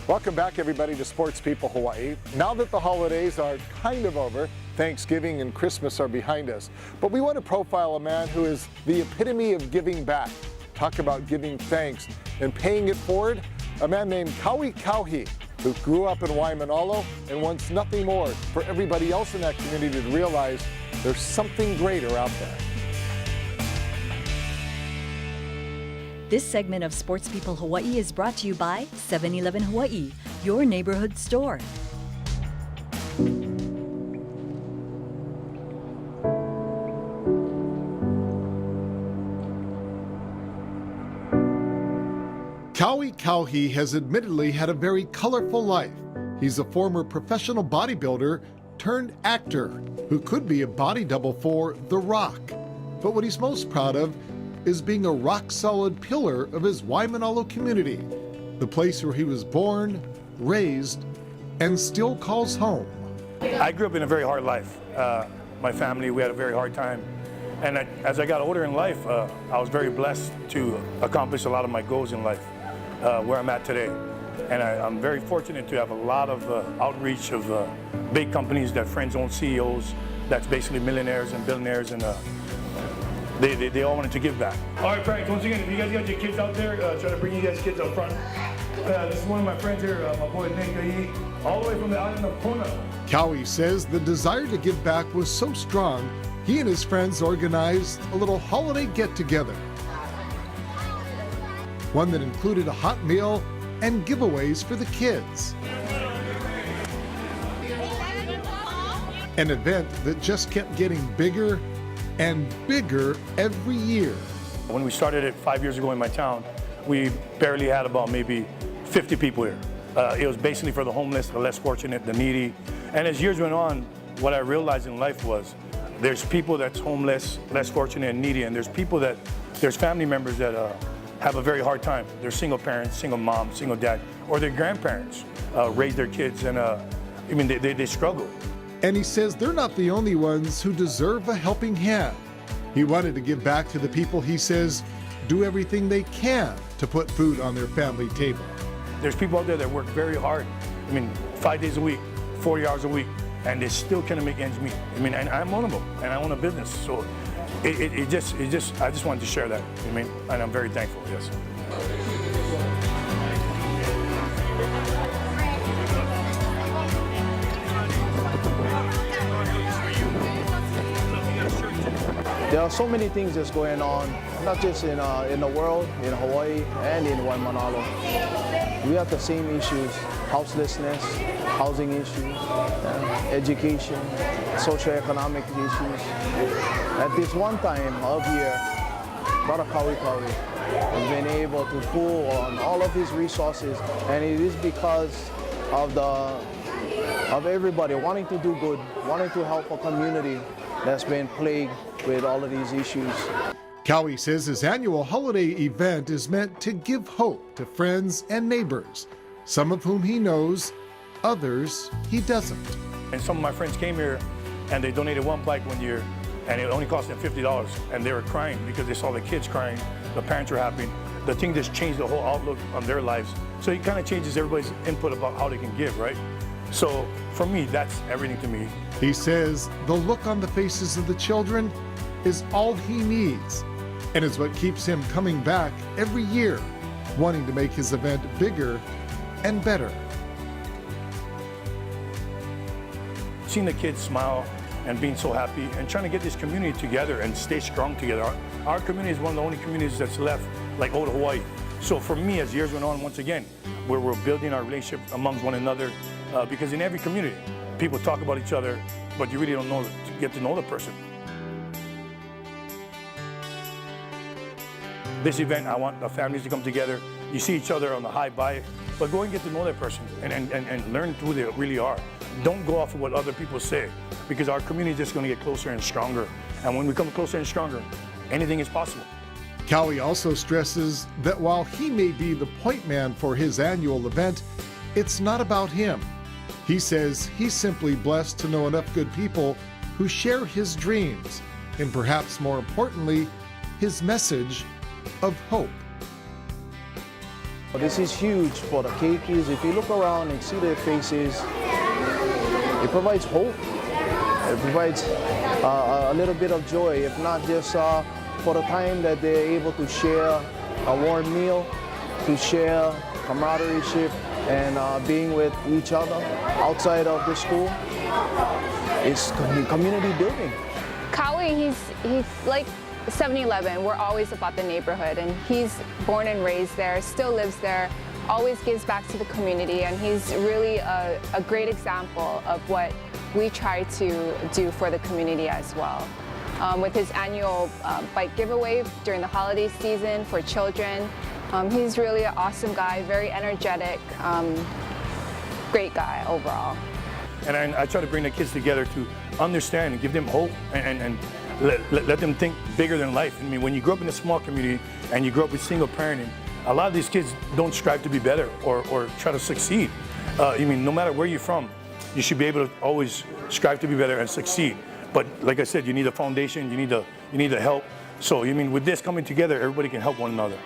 Welcome back, everybody, to Sports People Hawaii. Now that the holidays are kind of over, Thanksgiving and Christmas are behind us, but we want to profile a man who is the epitome of giving back. Talk about giving thanks and paying it forward. A man named Kauhi, who grew up in Waimanalo and wants nothing more for everybody else in that community to realize there's something greater out there. This segment of Sports People Hawaii is brought to you by 7-Eleven Hawaii, your neighborhood store. Kauhi has admittedly had a very colorful life. He's a former professional bodybuilder turned actor who could be a body double for The Rock. But what he's most proud of is being a rock-solid pillar of his Waimanalo community, the place where he was born, raised, and still calls home. I grew up in a very hard life. My family, we had a very hard time. And as I got older in life, I was very blessed to accomplish a lot of my goals in life, where I'm at today. And I'm very fortunate to have a lot of outreach of big companies that friends own CEOs, that's basically millionaires and billionaires, and they all wanted to give back. All right, Frank, once again, if you guys got your kids out there, try to bring you guys kids up front. This is one of my friends here, my boy Nick, all the way from the island of Kona. Kaui says the desire to give back was so strong, he and his friends organized a little holiday get-together. One that included a hot meal and giveaways for the kids. An event that just kept getting bigger and bigger every year. When we started it 5 years ago in my town, we barely had about maybe 50 people here. It was basically for the homeless, the less fortunate, the needy. And as years went on, what I realized in life was there's people that's homeless, less fortunate and needy, and there's family members that have a very hard time. They're single parents, single mom, single dad, or their grandparents raise their kids, and they struggle. And he says they're not the only ones who deserve a helping hand. He wanted to give back to the people he says do everything they can to put food on their family table. There's people out there that work very hard. 5 days a week, 40 hours a week, and they still can't make ends meet. And I'm one of them, and I own a business. So I just wanted to share that. And I'm very thankful. Yes. There are so many things that's going on, not just in the world, in Hawaii and in Waimanalo. We have the same issues: houselessness, housing issues, education, socioeconomic issues. At this one time of year, Brother Kaui has been able to pull on all of his resources, and it is because of everybody wanting to do good, wanting to help a community that's been plagued with all of these issues. Kaui says his annual holiday event is meant to give hope to friends and neighbors, some of whom he knows, others he doesn't. And some of my friends came here and they donated one bike one year, and it only cost them $50, and they were crying because they saw the kids crying, the parents were happy. The thing just changed the whole outlook on their lives. So it kind of changes everybody's input about how they can give, right? So for me, that's everything to me. He says the look on the faces of the children is all he needs, and is what keeps him coming back every year, wanting to make his event bigger and better. Seeing the kids smile and being so happy and trying to get this community together and stay strong together. Our community is one of the only communities that's left like old Hawaii. So for me, as years went on, once again, we're building our relationship amongst one another, because in every community, people talk about each other, but you really don't know to get to know the person. This event, I want the families to come together. You see each other on the high by, but go and get to know that person and learn who they really are. Don't go off of what other people say, because our community is just going to get closer and stronger. And when we come closer and stronger, anything is possible. Kaui also stresses that while he may be the point man for his annual event, it's not about him. He says he's simply blessed to know enough good people who share his dreams, and perhaps more importantly, his message of hope. This is huge for the K-Kids. If you look around and see their faces, it provides hope. It provides a little bit of joy, if not just for the time that they're able to share a warm meal, to share camaraderie and being with each other outside of the school. It's community building. Kaui, he's like 7-Eleven. We're always about the neighborhood, and he's born and raised there, still lives there, always gives back to the community, and he's really a great example of what we try to do for the community as well. With his annual bike giveaway during the holiday season for children, he's really an awesome guy, very energetic, great guy overall. And I try to bring the kids together to understand and give them hope and let them think bigger than life. I mean, when you grow up in a small community and you grow up with single parenting, a lot of these kids don't strive to be better or try to succeed. I mean, no matter where you're from, you should be able to always strive to be better and succeed. But like I said, you need a foundation, you need the help. So, I mean, with this coming together, everybody can help one another.